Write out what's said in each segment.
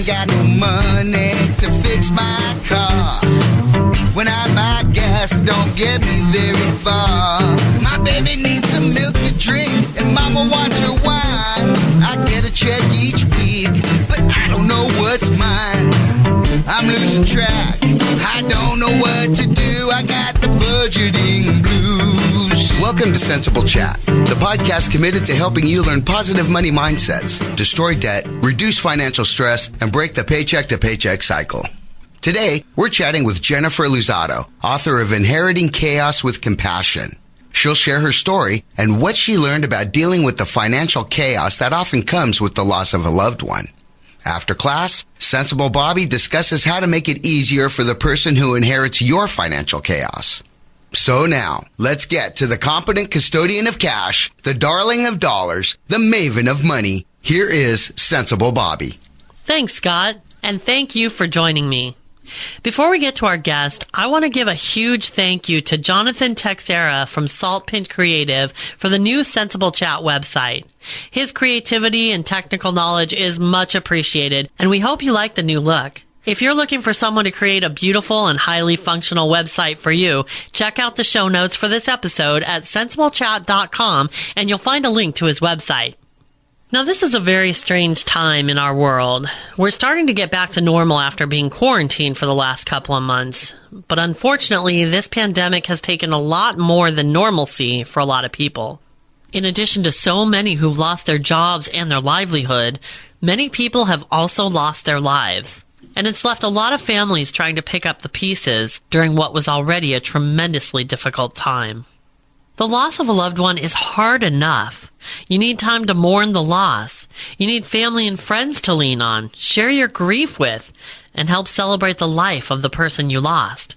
ain't got no money to fix my car. When I buy gas, don't get me very far. My baby needs some milk to drink, and mama wants her wine. I get a check each week, but I don't know what's mine. I'm losing track, I don't know what to do. I got the budgeting blues. Welcome to CentsAble Chat, the podcast committed to helping you learn positive money mindsets, destroy debt, reduce financial stress, and break the paycheck-to-paycheck cycle. Today, we're chatting with Jennifer Luzzatto, author of Inheriting Chaos with Compassion. She'll share her story and what she learned about dealing with the financial chaos that often comes with the loss of a loved one. After class, CentsAble Bobbi discusses how to make it easier for the person who inherits your financial chaos. So now, let's get to the competent custodian of cash, the darling of dollars, the maven of money. Here is CentsAble Bobbi. Thanks, Scott, and thank you for joining me. Before we get to our guest, I want to give a huge thank you to Jonathan Texera from Salt Pinch Creative for the new CentsAble Chat website. His creativity and technical knowledge is much appreciated, and we hope you like the new look. If you're looking for someone to create a beautiful and highly functional website for you, check out the show notes for this episode at CentsAbleChat.com, and you'll find a link to his website. Now, this is a very strange time in our world. We're starting to get back to normal after being quarantined for the last couple of months. But unfortunately, this pandemic has taken a lot more than normalcy for a lot of people. In addition to so many who've lost their jobs and their livelihood, many people have also lost their lives. And it's left a lot of families trying to pick up the pieces during what was already a tremendously difficult time. The loss of a loved one is hard enough. You need time to mourn the loss. You need family and friends to lean on, share your grief with, and help celebrate the life of the person you lost.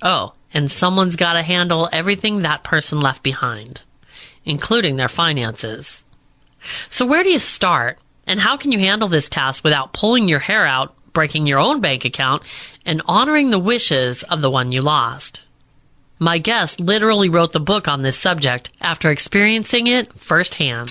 Oh, and someone's got to handle everything that person left behind, including their finances. So where do you start? And how can you handle this task without pulling your hair out, breaking your own bank account, and honoring the wishes of the one you lost? My guest literally wrote the book on this subject after experiencing it firsthand.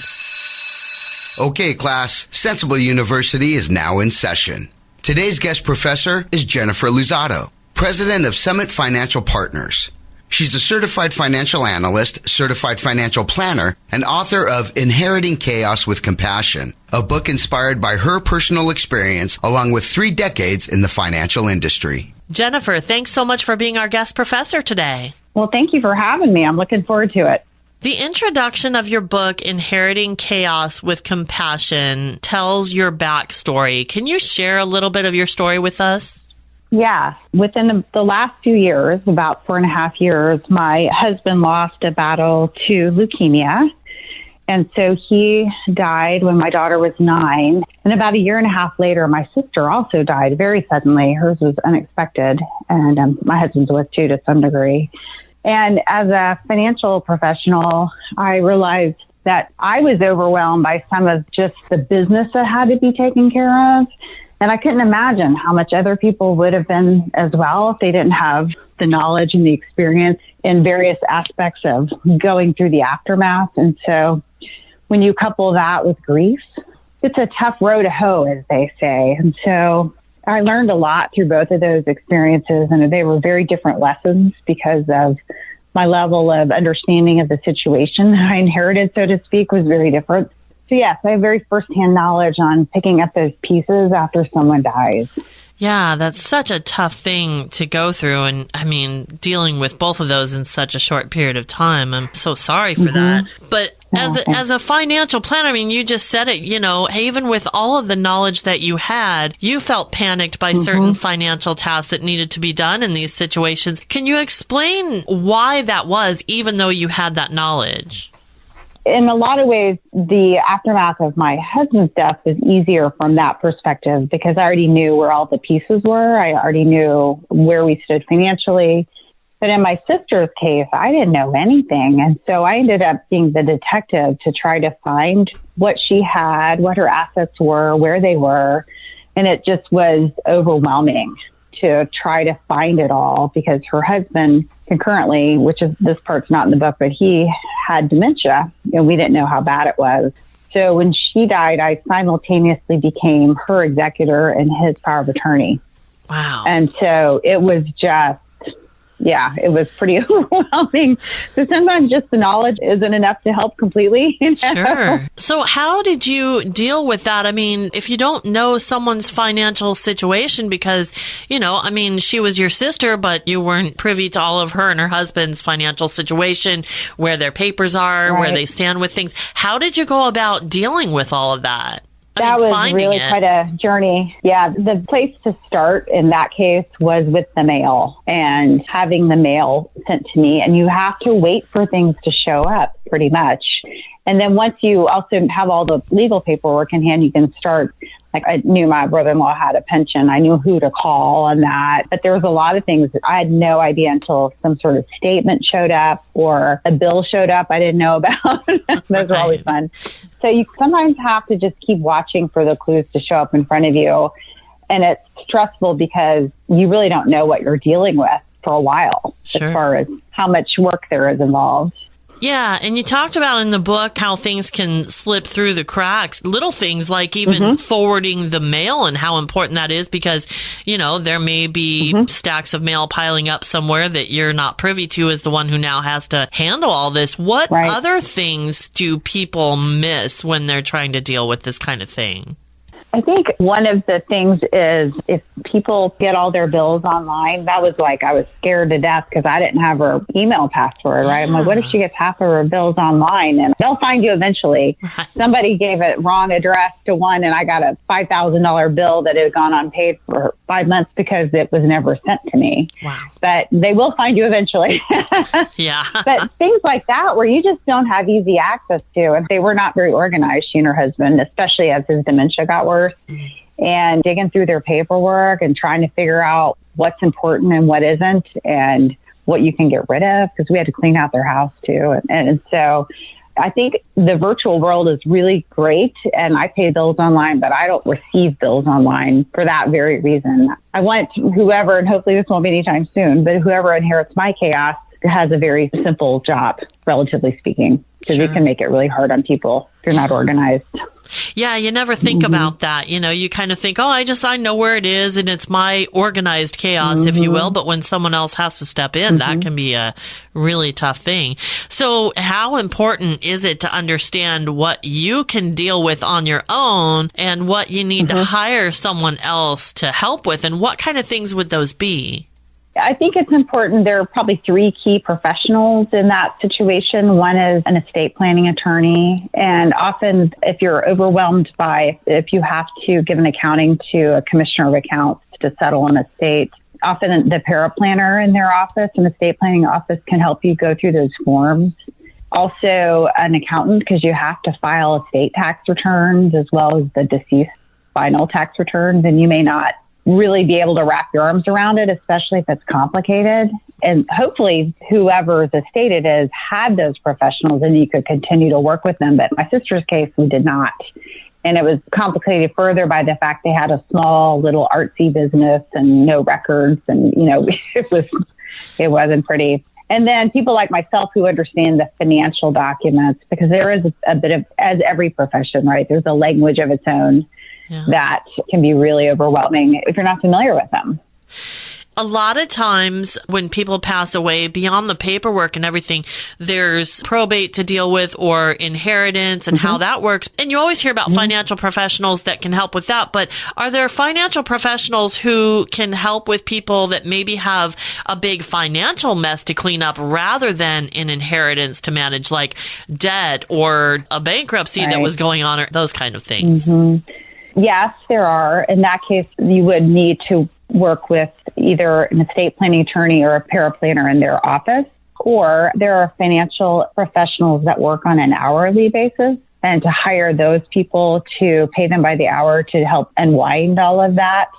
Okay, class, CentsAble University is now in session. Today's guest professor is Jennifer Luzzatto, president of Summit Financial Partners. She's a certified financial analyst, certified financial planner, and author of Inheriting Chaos with Compassion, a book inspired by her personal experience along with 3 decades in the financial industry. Jennifer, thanks so much for being our guest professor today. Well, thank you for having me. I'm looking forward to it. The introduction of your book, Inheriting Chaos with Compassion, tells your backstory. Can you share a little bit of your story with us? Yeah. Within the last few years, about 4.5 years, my husband lost a battle to leukemia. And so he died when my daughter was 9. And about 1.5 years later, my sister also died very suddenly. Hers was unexpected. And my husband's was too, to some degree. And as a financial professional, I realized that I was overwhelmed by some of just the business that had to be taken care of. And I couldn't imagine how much other people would have been as well if they didn't have the knowledge and the experience in various aspects of going through the aftermath. And so when you couple that with grief, it's a tough row to hoe, as they say. And so I learned a lot through both of those experiences, and they were very different lessons because of my level of understanding of the situation I inherited, so to speak, was very different. So yes, I have very firsthand knowledge on picking up those pieces after someone dies. Yeah, that's such a tough thing to go through. And I mean, dealing with both of those in such a short period of time, I'm so sorry for that. But as a financial planner, I mean, you just said it, you know, even with all of the knowledge that you had, you felt panicked by certain financial tasks that needed to be done in these situations. Can you explain why that was, even though you had that knowledge? In a lot of ways, the aftermath of my husband's death was easier from that perspective because I already knew where all the pieces were. I already knew where we stood financially. But in my sister's case, I didn't know anything. And so I ended up being the detective to try to find what she had, what her assets were, where they were. And it just was overwhelming to try to find it all because her husband concurrently, which is this part's not in the book, but he had dementia and we didn't know how bad it was. So when she died, I simultaneously became her executor and his power of attorney. Wow. And so it was just, it was pretty overwhelming. So sometimes just the knowledge isn't enough to help completely. Sure. So how did you deal with that? I mean, if you don't know someone's financial situation because, she was your sister, but you weren't privy to all of her and her husband's financial situation, where their papers are, Right. where they stand with things. How did you go about dealing with all of that? That was really quite a journey. Yeah, the place to start in that case was with the mail and having the mail sent to me. And you have to wait for things to show up pretty much. And then once you also have all the legal paperwork in hand, you can start. Like I knew my brother-in-law had a pension. I knew who to call on that. But there was a lot of things that I had no idea until some sort of statement showed up or a bill showed up I didn't know about. Those are always fun. So you sometimes have to just keep watching for the clues to show up in front of you. And it's stressful because you really don't know what you're dealing with for a while as far as how much work there is involved. Yeah, and you talked about in the book how things can slip through the cracks. Little things like even forwarding the mail and how important that is because, there may be stacks of mail piling up somewhere that you're not privy to as the one who now has to handle all this. What other things do people miss when they're trying to deal with this kind of thing? I think one of the things is if people get all their bills online, that was like I was scared to death because I didn't have her email password, right? I'm like, what if she gets half of her bills online? And they'll find you eventually. Somebody gave a wrong address to one and I got a $5,000 bill that had gone unpaid for 5 months because it was never sent to me. Wow. But they will find you eventually. Yeah. But things like that where you just don't have easy access to. And they were not very organized, she and her husband, especially as his dementia got worse. And digging through their paperwork and trying to figure out what's important and what isn't and what you can get rid of because we had to clean out their house too. And so I think the virtual world is really great and I pay bills online, but I don't receive bills online for that very reason. I want whoever, and hopefully this won't be anytime soon, but whoever inherits my chaos has a very simple job, relatively speaking, because it can make it really hard on people if you're not organized. Yeah, you never think about that. You kind of think, I know where it is and it's my organized chaos, if you will. But when someone else has to step in, that can be a really tough thing. So how important is it to understand what you can deal with on your own and what you need to hire someone else to help with? And what kind of things would those be? I think it's important. There are probably three key professionals in that situation. One is an estate planning attorney. And often if you're overwhelmed if you have to give an accounting to a commissioner of accounts to settle an estate, often the paraplanner in their office, an estate planning office, can help you go through those forms. Also an accountant, because you have to file estate tax returns as well as the deceased final tax returns. And you may not really be able to wrap your arms around it, especially if it's complicated. And hopefully whoever's estate it is had those professionals and you could continue to work with them. But my sister's case, we did not. And it was complicated further by the fact they had a small little artsy business and no records. And, it wasn't pretty. And then people like myself who understand the financial documents, because there is a bit of, as every profession, right? There's a language of its own. Yeah. That can be really overwhelming if you're not familiar with them. A lot of times when people pass away, beyond the paperwork and everything, there's probate to deal with or inheritance and how that works. And you always hear about financial professionals that can help with that. But are there financial professionals who can help with people that maybe have a big financial mess to clean up rather than an inheritance to manage, like debt or a bankruptcy that was going on or those kind of things? Yes, there are. In that case, you would need to work with either an estate planning attorney or a paraplanner in their office, or there are financial professionals that work on an hourly basis, and to hire those people to pay them by the hour to help unwind all of that.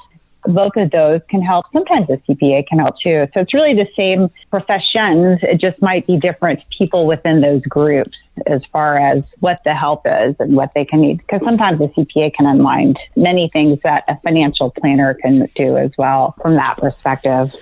Both of those can help. Sometimes a CPA can help too. So it's really the same professions. It just might be different people within those groups as far as what the help is and what they can need. Because sometimes a CPA can unwind many things that a financial planner can do as well from that perspective.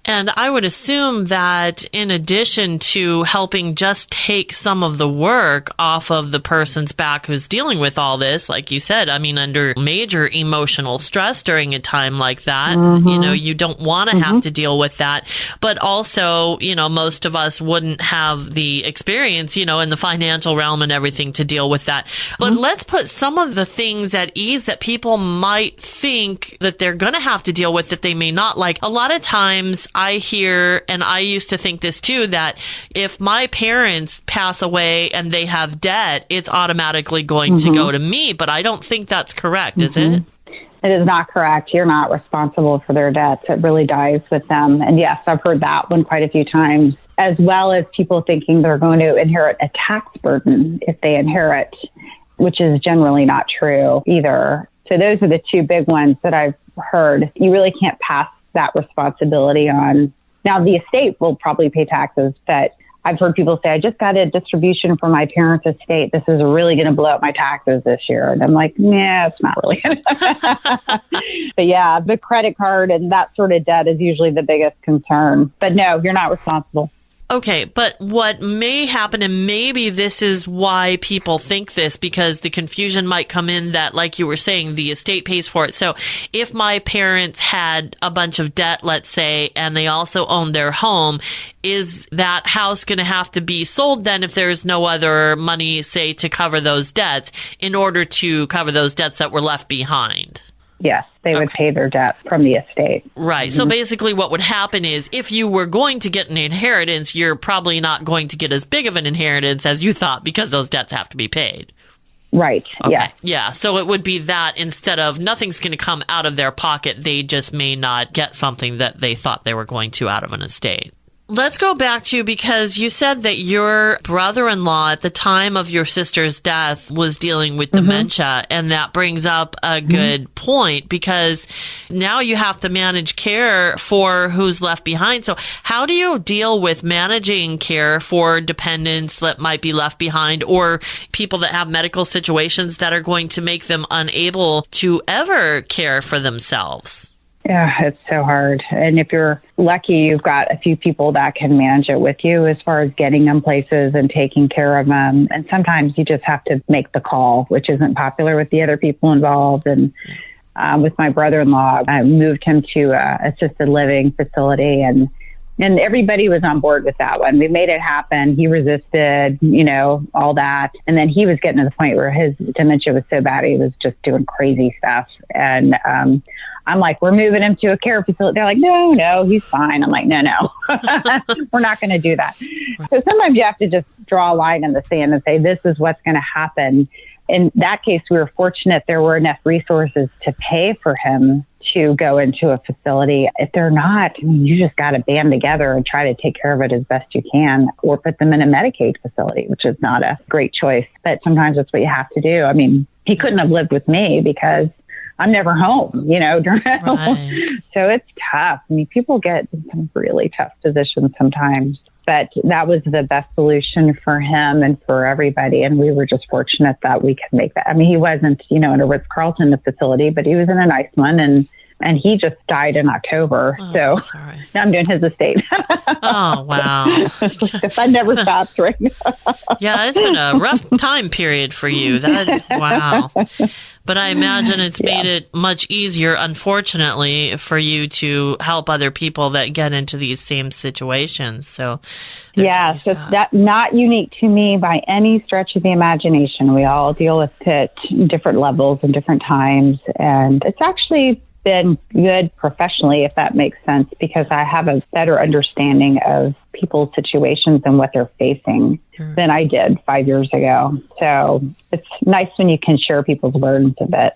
And I would assume that in addition to helping just take some of the work off of the person's back who's dealing with all this, like you said, I mean, under major emotional stress during a time like that, you don't want to have to deal with that. But also, most of us wouldn't have the experience, in the financial realm and everything to deal with that. But let's put some of the things at ease that people might think that they're going to have to deal with that they may not. Like a lot of times I hear, and I used to think this too, that if my parents pass away and they have debt, it's automatically going to go to me. But I don't think that's correct, is it? It is not correct. You're not responsible for their debts. It really dies with them. And yes, I've heard that one quite a few times, as well as people thinking they're going to inherit a tax burden if they inherit, which is generally not true either. So those are the two big ones that I've heard. You really can't pass that responsibility on. Now, the estate will probably pay taxes, but I've heard people say, I just got a distribution from my parents' estate. This is really going to blow up my taxes this year. And I'm like, nah, it's not really going to. But yeah, the credit card and that sort of debt is usually the biggest concern. But no, you're not responsible. Okay, but what may happen, and maybe this is why people think this, because the confusion might come in that, like you were saying, the estate pays for it. So if my parents had a bunch of debt, let's say, and they also owned their home, is that house going to have to be sold then if there's no other money, say, to cover those debts in order to cover those debts that were left behind? Yes, they would pay their debt from the estate. Right. So basically what would happen is if you were going to get an inheritance, you're probably not going to get as big of an inheritance as you thought because those debts have to be paid. Right. Okay. Yeah. Yeah. So it would be that instead of nothing's going to come out of their pocket, they just may not get something that they thought they were going to out of an estate. Let's go back to, because you said that your brother-in-law at the time of your sister's death was dealing with dementia, and that brings up a good point, because now you have to manage care for who's left behind. So how do you deal with managing care for dependents that might be left behind, or people that have medical situations that are going to make them unable to ever care for themselves? Yeah, it's so hard. And if you're lucky, you've got a few people that can manage it with you as far as getting them places and taking care of them. And sometimes you just have to make the call, which isn't popular with the other people involved. And with my brother-in-law, I moved him to an assisted living facility, and everybody was on board with that one. We made it happen. He resisted, all that. And then he was getting to the point where his dementia was so bad, he was just doing crazy stuff. And I'm like, we're moving him to a care facility. They're like, no, he's fine. I'm like, no, we're not going to do that. So sometimes you have to just draw a line in the sand and say, this is what's going to happen. In that case, we were fortunate there were enough resources to pay for him to go into a facility. If they're not, you just got to band together and try to take care of it as best you can, or put them in a Medicaid facility, which is not a great choice. But sometimes that's what you have to do. I mean, he couldn't have lived with me because I'm never home, Right. So it's tough. I mean, people get in some really tough positions sometimes. But that was the best solution for him and for everybody. And we were just fortunate that we could make that. I mean, he wasn't, in a Ritz-Carlton facility, but he was in a nice one. And he just died in October. So sorry. Now I'm doing his estate. Oh, wow. The fun never stops right now. Yeah, it's been a rough time period for you. Wow. But I imagine it's made it much easier, unfortunately, for you to help other people that get into these same situations. So so that's not unique to me by any stretch of the imagination. We all deal with it in different levels and different times. And it's actually been good professionally, if that makes sense, because I have a better understanding of people's situations and what they're facing than I did 5 years ago. So it's nice when you can share people's burdens a bit.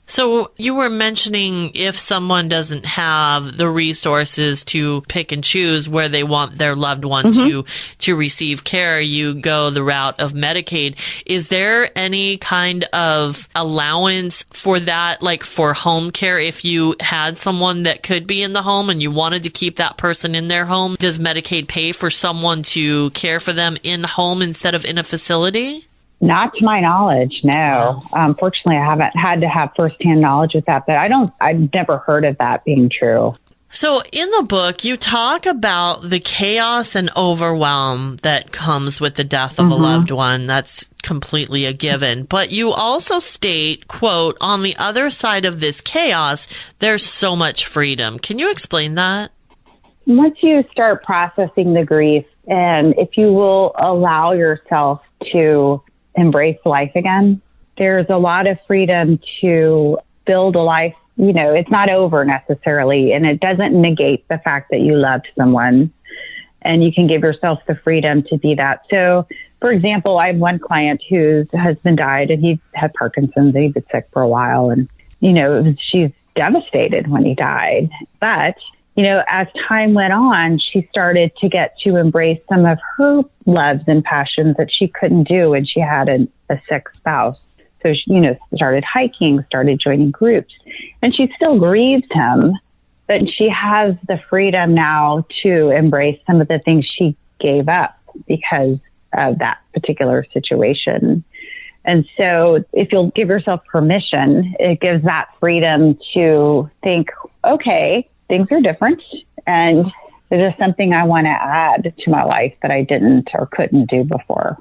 So you were mentioning if someone doesn't have the resources to pick and choose where they want their loved one to receive care, you go the route of Medicaid. Is there any kind of allowance for that, like for home care? If you had someone that could be in the home and you wanted to keep that person in their home, does Medicaid pay for someone to care for them in home instead of in a facility? Not to my knowledge, no. Fortunately, I haven't had to have firsthand knowledge with that, but I've never heard of that being true. So in the book, you talk about the chaos and overwhelm that comes with the death of a loved one. That's completely a given. But you also state, quote, on the other side of this chaos, there's so much freedom. Can you explain that? Once you start processing the grief, and if you will allow yourself to embrace life again, there's a lot of freedom to build a life. You know, it's not over necessarily, and it doesn't negate the fact that you loved someone, and you can give yourself the freedom to be that. So, for example, I have one client whose husband died, and he had Parkinson's, and he'd been sick for a while, and, you know, she's devastated when he died. But, you know, as time went on, she started to get to embrace some of her loves and passions that she couldn't do when she had a sick spouse. So, she, you know, started hiking, started joining groups, and she still grieves him, but she has the freedom now to embrace some of the things she gave up because of that particular situation. And so if you'll give yourself permission, it gives that freedom to think, okay, things are different, and there's something I want to add to my life that I didn't or couldn't do before.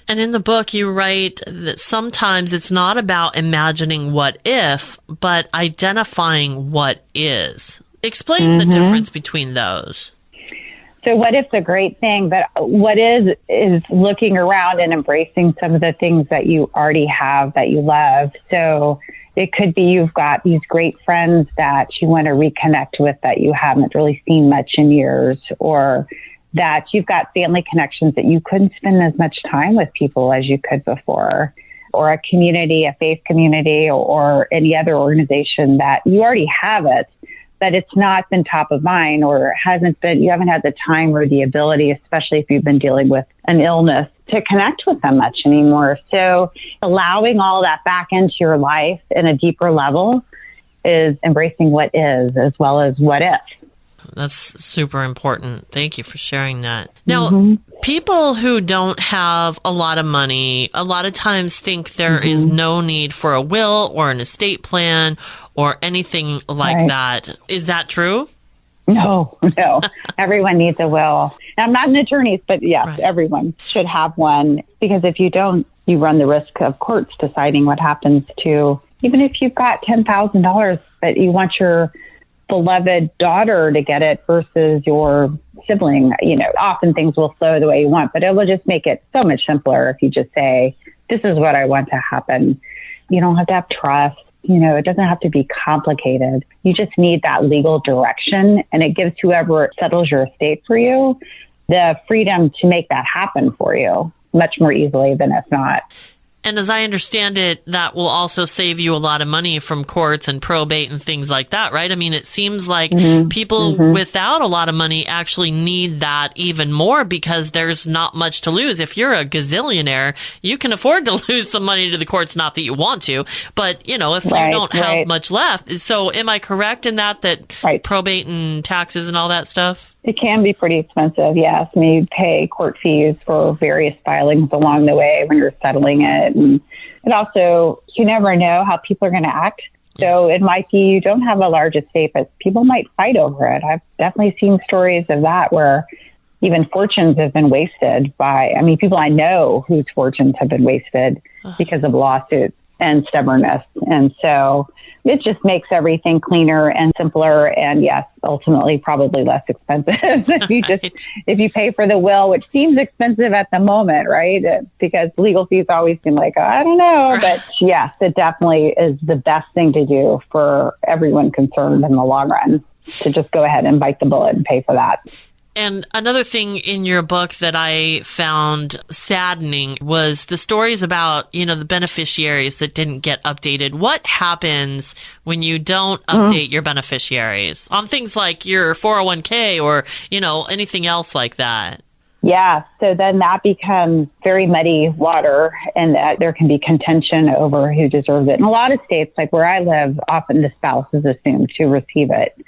And in the book, you write that sometimes it's not about imagining what if, but identifying what is. Explain the difference between those. So what if's a great thing, but what is looking around and embracing some of the things that you already have that you love. So it could be you've got these great friends that you want to reconnect with that you haven't really seen much in years, or that you've got family connections that you couldn't spend as much time with people as you could before, or a community, a faith community, or any other organization that you already have it, but it's not been top of mind, or you haven't had the time or the ability, especially if you've been dealing with an illness, to connect with them much anymore. So allowing all that back into your life in a deeper level is embracing what is as well as what if. That's super important. Thank you for sharing that. Now, people who don't have a lot of money, a lot of times think there is no need for a will or an estate plan or anything like that. Is that true? No. Everyone needs a will. I'm not an attorney, but yes, everyone should have one, because if you don't, you run the risk of courts deciding what happens to, even if you've got $10,000, but you want your beloved daughter to get it versus your sibling. You know, often things will flow the way you want, but it will just make it so much simpler if you just say, this is what I want to happen. You don't have to have trust. You know, it doesn't have to be complicated. You just need that legal direction, and it gives whoever settles your estate for you the freedom to make that happen for you much more easily than if not. And as I understand it, that will also save you a lot of money from courts and probate and things like that, right? I mean, it seems like people without a lot of money actually need that even more, because there's not much to lose. If you're a gazillionaire, you can afford to lose some money to the courts, not that you want to, but, you know, if you don't have much left. So am I correct in that probate and taxes and all that stuff? It can be pretty expensive, yes. I mean, you pay court fees for various filings along the way when you're settling it. And it also, you never know how people are going to act. So it might be you don't have a large estate, but people might fight over it. I've definitely seen stories of that where even fortunes have been wasted by, I mean, people I know whose fortunes have been wasted because of lawsuits and stubbornness. And so it just makes everything cleaner and simpler, and yes, ultimately probably less expensive if you pay for the will, which seems expensive at the moment, right? Because legal fees always seem like, I don't know, but yes, it definitely is the best thing to do for everyone concerned in the long run, to just go ahead and bite the bullet and pay for that. And another thing in your book that I found saddening was the stories about, you know, the beneficiaries that didn't get updated. What happens when you don't update your beneficiaries on things like your 401k or, you know, anything else like that? Yeah, so then that becomes very muddy water, and that there can be contention over who deserves it. In a lot of states, like where I live, often the spouse is assumed to receive it.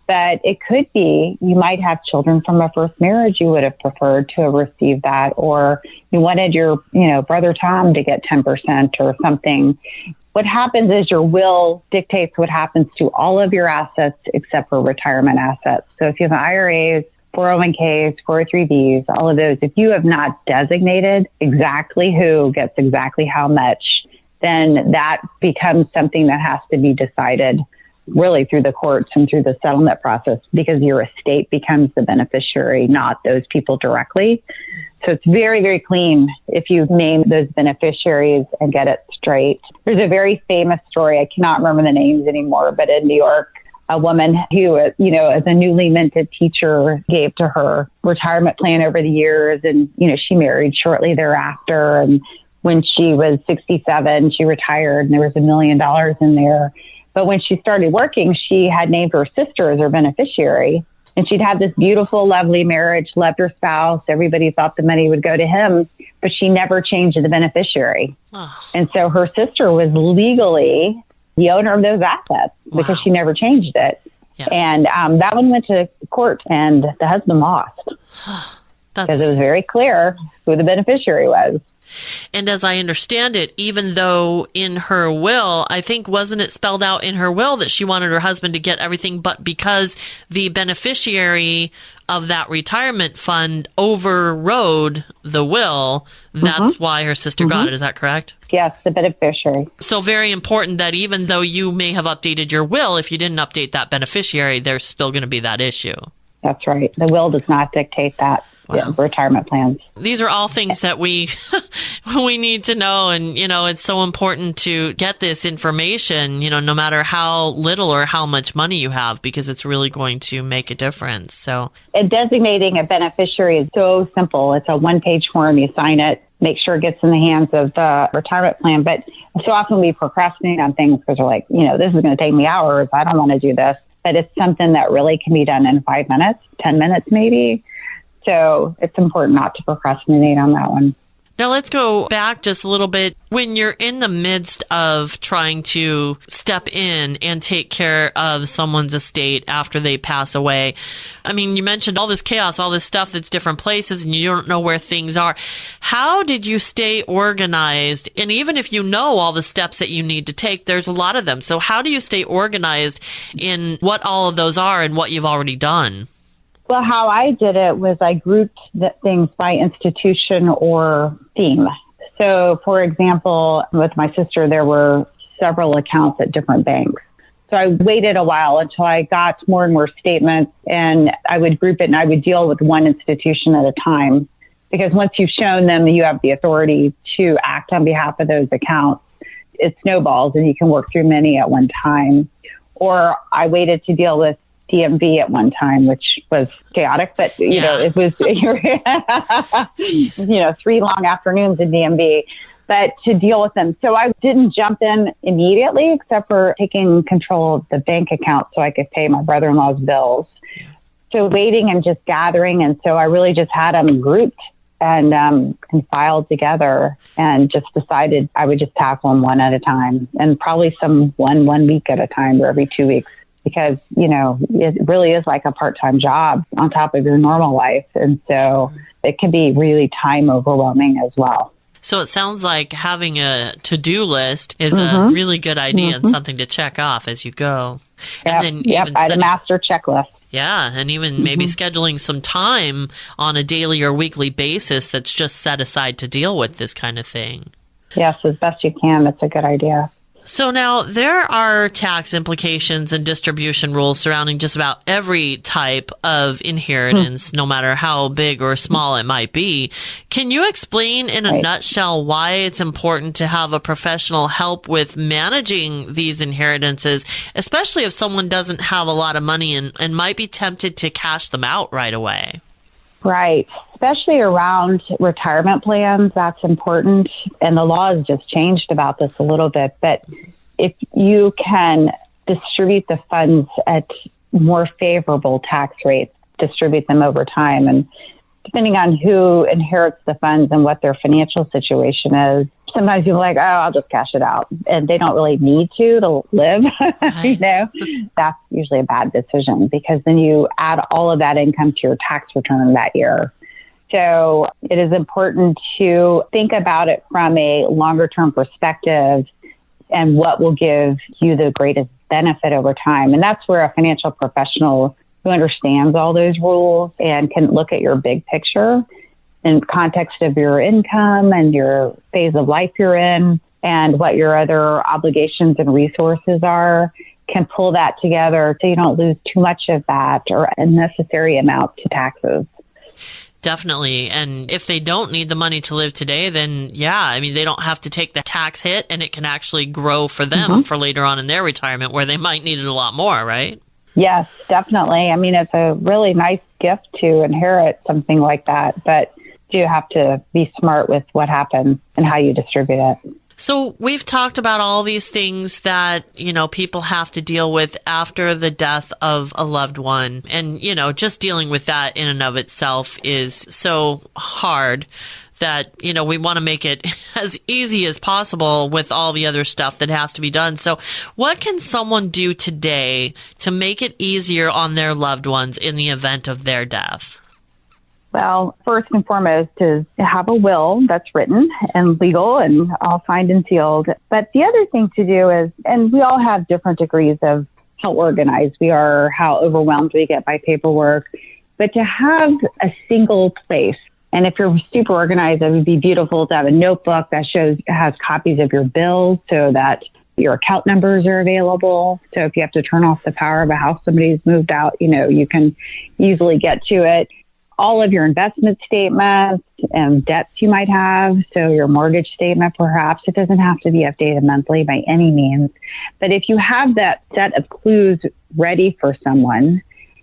But it could be you might have children from a first marriage you would have preferred to have received that, or you wanted your, brother Tom to get 10% or something. what happens is your will dictates what happens to all of your assets except for retirement assets. So if you have IRAs, 401ks, 403bs, all of those, if you have not designated exactly who gets exactly how much, then that becomes something that has to be decided really through the courts and through the settlement process, because your estate becomes the beneficiary, not those people directly. So it's very, very clean if you name those beneficiaries and get it straight. There's a very famous story. I cannot remember the names anymore, but in New York, a woman who, as a newly minted teacher, gave to her retirement plan over the years. And, she married shortly thereafter. And when she was 67, she retired and there was $1 million in there. But when she started working, she had named her sister as her beneficiary. And she'd had this beautiful, lovely marriage, loved her spouse. Everybody thought the money would go to him, but she never changed the beneficiary. Oh. And so her sister was legally the owner of those assets because she never changed it. Yeah. And that one went to court and the husband lost because it was very clear who the beneficiary was. And as I understand it, even though in her will, I think, wasn't it spelled out in her will that she wanted her husband to get everything, but because the beneficiary of that retirement fund overrode the will, that's why her sister got it. Is that correct? Yes, the beneficiary. So very important that even though you may have updated your will, if you didn't update that beneficiary, there's still going to be that issue. That's right. The will does not dictate that. Wow. Yeah, retirement plans. These are all things that we need to know. And, it's so important to get this information, no matter how little or how much money you have, because it's really going to make a difference. So, and designating a beneficiary is so simple. It's a one-page form. You sign it, make sure it gets in the hands of the retirement plan. But so often we procrastinate on things because we're like, this is going to take me hours. I don't want to do this. But it's something that really can be done in 5 minutes, 10 minutes maybe. So it's important not to procrastinate on that one. Now let's go back just a little bit. When you're in the midst of trying to step in and take care of someone's estate after they pass away, I mean, you mentioned all this chaos, all this stuff that's different places, and you don't know where things are. How did you stay organized? And even if you know all the steps that you need to take, there's a lot of them. So how do you stay organized in what all of those are and what you've already done? Well, how I did it was I grouped the things by institution or theme. So, for example, with my sister, there were several accounts at different banks. So I waited a while until I got more and more statements, and I would group it and I would deal with one institution at a time. Because once you've shown them that you have the authority to act on behalf of those accounts, it snowballs and you can work through many at one time. Or I waited to deal with DMV at one time, which was chaotic, but it was 3 long afternoons in DMV, but to deal with them. So I didn't jump in immediately, except for taking control of the bank account so I could pay my brother-in-law's bills. So waiting and just gathering. And so I really just had them grouped and filed together and just decided I would just tackle them one at a time, and probably one week at a time or every 2 weeks. Because, it really is like a part-time job on top of your normal life. And so it can be really time overwhelming as well. So it sounds like having a to-do list is a really good idea and something to check off as you go. Yep. And then I had a master checklist. Yeah, and even maybe scheduling some time on a daily or weekly basis that's just set aside to deal with this kind of thing. Yes, as best you can. That's a good idea. So now there are tax implications and distribution rules surrounding just about every type of inheritance, no matter how big or small it might be. Can you explain in a nutshell why it's important to have a professional help with managing these inheritances, especially if someone doesn't have a lot of money and might be tempted to cash them out right away? Right. Especially around retirement plans, that's important. And the law has just changed about this a little bit. But if you can distribute the funds at more favorable tax rates, distribute them over time, and depending on who inherits the funds and what their financial situation is, sometimes you're like, I'll just cash it out. And they don't really need to live. That's usually a bad decision, because then you add all of that income to your tax return that year. So it is important to think about it from a longer term perspective and what will give you the greatest benefit over time. And that's where a financial professional who understands all those rules and can look at your big picture in context of your income and your phase of life you're in and what your other obligations and resources are, can pull that together so you don't lose too much of that or unnecessary amount to taxes. Definitely. And if they don't need the money to live today, then they don't have to take the tax hit, and it can actually grow for them for later on in their retirement where they might need it a lot more, right? Yes, definitely. I mean, it's a really nice gift to inherit something like that, but you have to be smart with what happens and how you distribute it. So we've talked about all these things that, people have to deal with after the death of a loved one. And, just dealing with that in and of itself is so hard that, we want to make it as easy as possible with all the other stuff that has to be done. So what can someone do today to make it easier on their loved ones in the event of their death? Well, first and foremost is to have a will that's written and legal and all signed and sealed. But the other thing to do is, and we all have different degrees of how organized we are, how overwhelmed we get by paperwork, but to have a single place. And if you're super organized, it would be beautiful to have a notebook that has copies of your bills so that your account numbers are available. So if you have to turn off the power of a house somebody's moved out, you can easily get to it. All of your investment statements and debts you might have. So your mortgage statement, perhaps. It doesn't have to be updated monthly by any means. But if you have that set of clues ready for someone,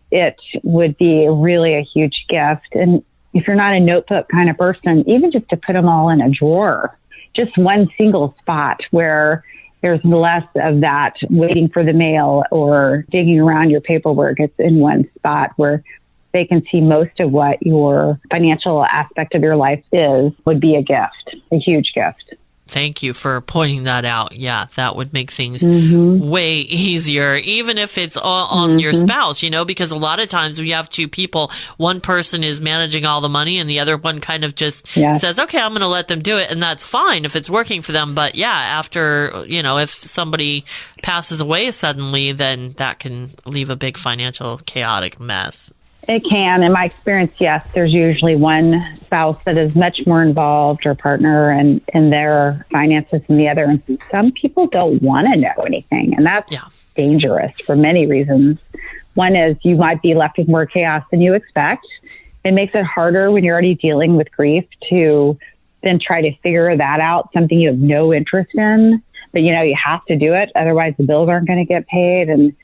it would be really a huge gift. And if you're not a notebook kind of person, even just to put them all in a drawer, just one single spot where there's less of that waiting for the mail or digging around your paperwork. It's in one spot where they can see most of what your financial aspect of your life is, would be a gift, a huge gift. Thank you for pointing that out. Yeah, that would make things way easier, even if it's on your spouse, because a lot of times we have two people. One person is managing all the money and the other one kind of just says, okay, I'm going to let them do it. And that's fine if it's working for them. But after, if somebody passes away suddenly, then that can leave a big financial chaotic mess. It can. In my experience, yes, there's usually one spouse that is much more involved or partner in their finances than the other. And some people don't want to know anything. And that's dangerous for many reasons. One is you might be left with more chaos than you expect. It makes it harder when you're already dealing with grief to then try to figure that out, something you have no interest in. But, you have to do it. Otherwise, the bills aren't going to get paid. And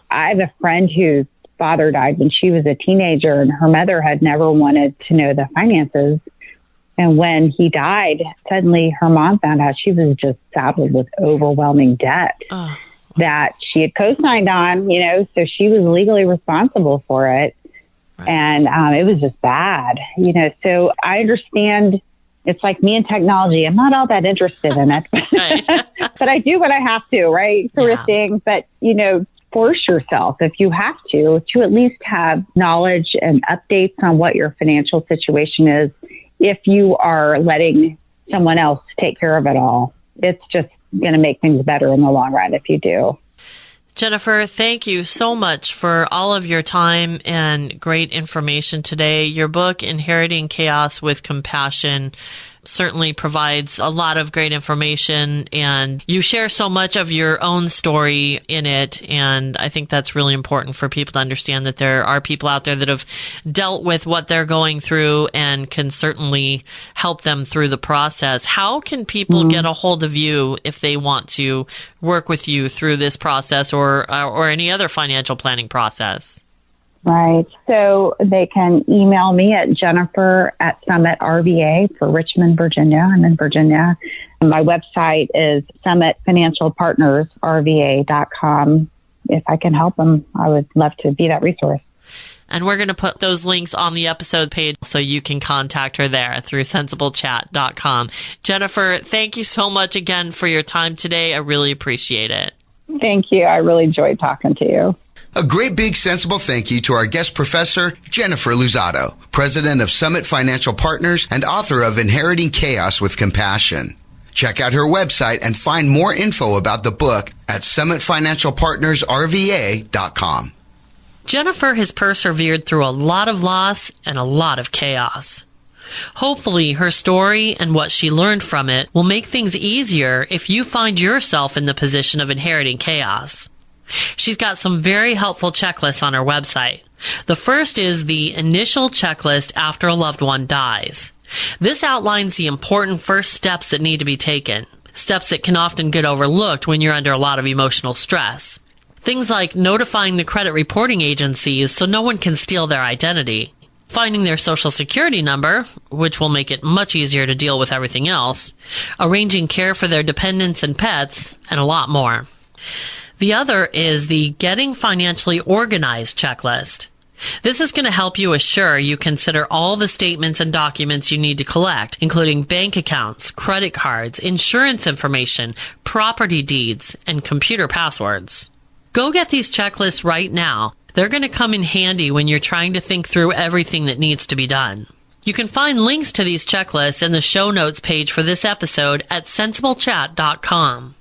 I have a friend who's father died when she was a teenager, and her mother had never wanted to know the finances. And when he died, suddenly her mom found out she was just saddled with overwhelming debt that she had co-signed on, so she was legally responsible for it. Right. And it was just bad, so I understand. It's like me and technology. I'm not all that interested in it, but I do what I have to, right? Sort of thing. But, force yourself, if you have to at least have knowledge and updates on what your financial situation is if you are letting someone else take care of it all. It's just going to make things better in the long run if you do. Jennifer, thank you so much for all of your time and great information today. Your book, Inheriting Chaos with Compassion, certainly provides a lot of great information, and you share so much of your own story in it. And I think that's really important for people to understand that there are people out there that have dealt with what they're going through and can certainly help them through the process. How can people get a hold of you if they want to work with you through this process or any other financial planning process? Right. So they can email me at Jennifer@Summit RVA for Richmond, Virginia. I'm in Virginia. And my website is summitfinancialpartnersrva.com. If I can help them, I would love to be that resource. And we're going to put those links on the episode page so you can contact her there through CentsAbleChat.com. Jennifer, thank you so much again for your time today. I really appreciate it. Thank you. I really enjoyed talking to you. A great big sensible thank you to our guest professor, Jennifer Luzzatto, president of Summit Financial Partners and author of Inheriting Chaos with Compassion. Check out her website and find more info about the book at summitfinancialpartnersrva.com. Jennifer has persevered through a lot of loss and a lot of chaos. Hopefully, her story and what she learned from it will make things easier if you find yourself in the position of inheriting chaos. She's got some very helpful checklists on her website. The first is the initial checklist after a loved one dies. This outlines the important first steps that need to be taken, steps that can often get overlooked when you're under a lot of emotional stress. Things like notifying the credit reporting agencies so no one can steal their identity, finding their social security number, which will make it much easier to deal with everything else, arranging care for their dependents and pets, and a lot more. The other is the Getting Financially Organized checklist. This is going to help you assure you consider all the statements and documents you need to collect, including bank accounts, credit cards, insurance information, property deeds, and computer passwords. Go get these checklists right now. They're going to come in handy when you're trying to think through everything that needs to be done. You can find links to these checklists in the show notes page for this episode at CentsAbleChat.com.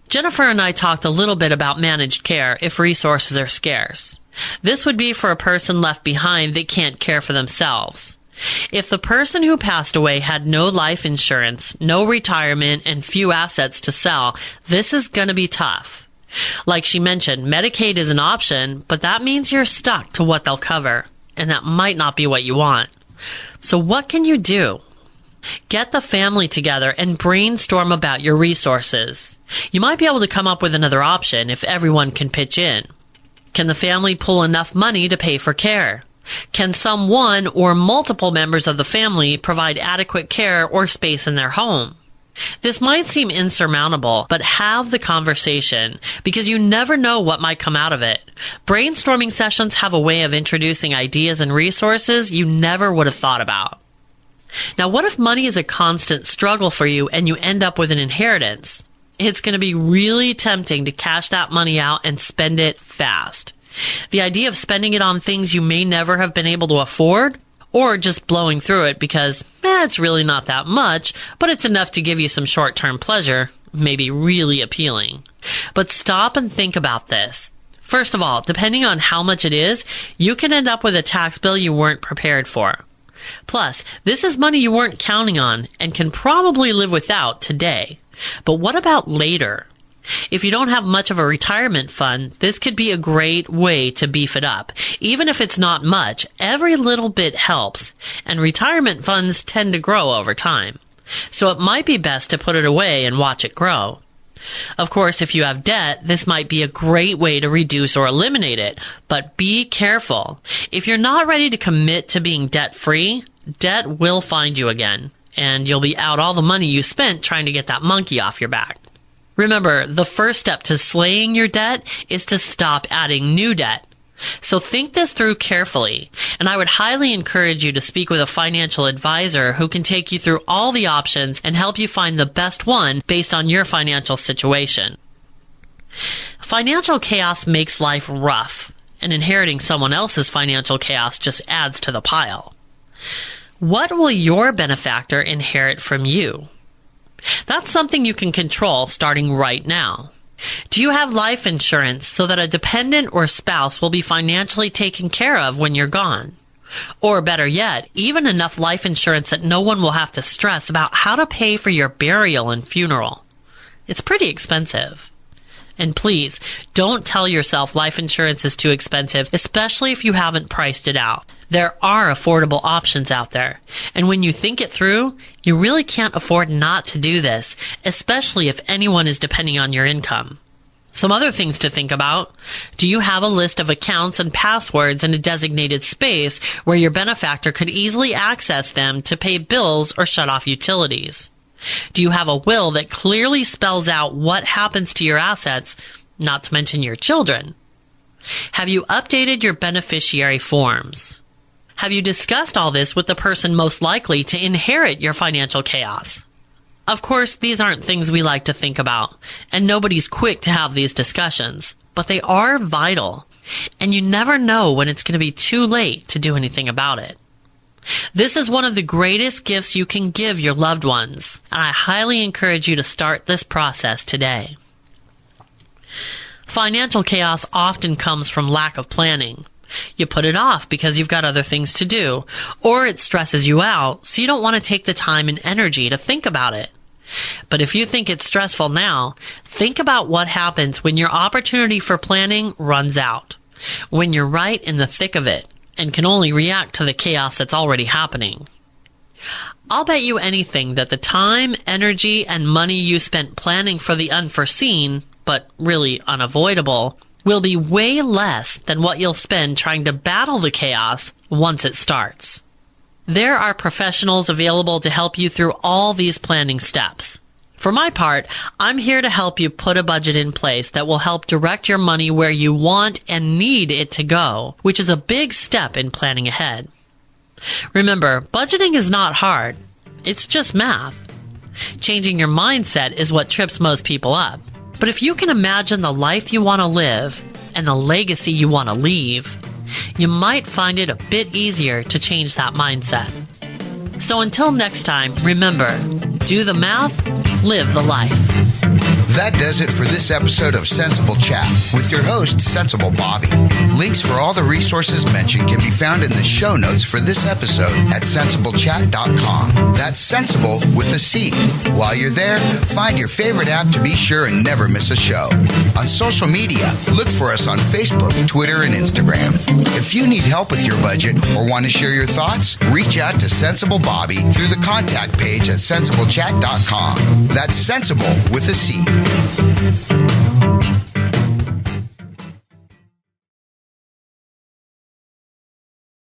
Jennifer and I talked a little bit about managed care if resources are scarce. This would be for a person left behind that can't care for themselves. If the person who passed away had no life insurance, no retirement, and few assets to sell, this is going to be tough. Like she mentioned, Medicaid is an option, but that means you're stuck to what they'll cover, and that might not be what you want. So what can you do? Get the family together and brainstorm about your resources. You might be able to come up with another option if everyone can pitch in. Can the family pull enough money to pay for care? Can someone or multiple members of the family provide adequate care or space in their home? This might seem insurmountable, but have the conversation because you never know what might come out of it. Brainstorming sessions have a way of introducing ideas and resources you never would have thought about. Now, what if money is a constant struggle for you and you end up with an inheritance? It's going to be really tempting to cash that money out and spend it fast. The idea of spending it on things you may never have been able to afford, or just blowing through it because it's really not that much, but it's enough to give you some short-term pleasure, may be really appealing. But stop and think about this. First of all, depending on how much it is, you can end up with a tax bill you weren't prepared for. Plus, this is money you weren't counting on and can probably live without today. But what about later? If you don't have much of a retirement fund, this could be a great way to beef it up. Even if it's not much, every little bit helps, and retirement funds tend to grow over time. So it might be best to put it away and watch it grow. Of course, if you have debt, this might be a great way to reduce or eliminate it, but be careful. If you're not ready to commit to being debt-free, debt will find you again, and you'll be out all the money you spent trying to get that monkey off your back. Remember, the first step to slaying your debt is to stop adding new debt. So think this through carefully, and I would highly encourage you to speak with a financial advisor who can take you through all the options and help you find the best one based on your financial situation. Financial chaos makes life rough, and inheriting someone else's financial chaos just adds to the pile. What will your benefactor inherit from you? That's something you can control starting right now. Do you have life insurance so that a dependent or spouse will be financially taken care of when you're gone? Or better yet, even enough life insurance that no one will have to stress about how to pay for your burial and funeral. It's pretty expensive. And please, don't tell yourself life insurance is too expensive, especially if you haven't priced it out. There are affordable options out there. And when you think it through, you really can't afford not to do this, especially if anyone is depending on your income. Some other things to think about. Do you have a list of accounts and passwords in a designated space where your benefactor could easily access them to pay bills or shut off utilities? Do you have a will that clearly spells out what happens to your assets, not to mention your children? Have you updated your beneficiary forms? Have you discussed all this with the person most likely to inherit your financial chaos? Of course, these aren't things we like to think about, and nobody's quick to have these discussions, but they are vital, and you never know when it's going to be too late to do anything about it. This is one of the greatest gifts you can give your loved ones, and I highly encourage you to start this process today. Financial chaos often comes from lack of planning. You put it off because you've got other things to do, or it stresses you out, so you don't want to take the time and energy to think about it. But if you think it's stressful now, think about what happens when your opportunity for planning runs out, when you're right in the thick of it and can only react to the chaos that's already happening. I'll bet you anything that the time, energy, and money you spent planning for the unforeseen, but really unavoidable, will be way less than what you'll spend trying to battle the chaos once it starts. There are professionals available to help you through all these planning steps. For my part, I'm here to help you put a budget in place that will help direct your money where you want and need it to go, which is a big step in planning ahead. Remember, budgeting is not hard. It's just math. Changing your mindset is what trips most people up. But if you can imagine the life you want to live and the legacy you want to leave, you might find it a bit easier to change that mindset. So until next time, remember, do the math, live the life. That does it for this episode of Sensible Chat with your host, CentsAble Bobbi. Links for all the resources mentioned can be found in the show notes for this episode at CentsAbleChat.com. That's sensible with a C. While you're there, find your favorite app to be sure and never miss a show. On social media, look for us on Facebook, Twitter, and Instagram. If you need help with your budget or want to share your thoughts, reach out to CentsAble Bobbi through the contact page at CentsAbleChat.com. That's sensible with a C.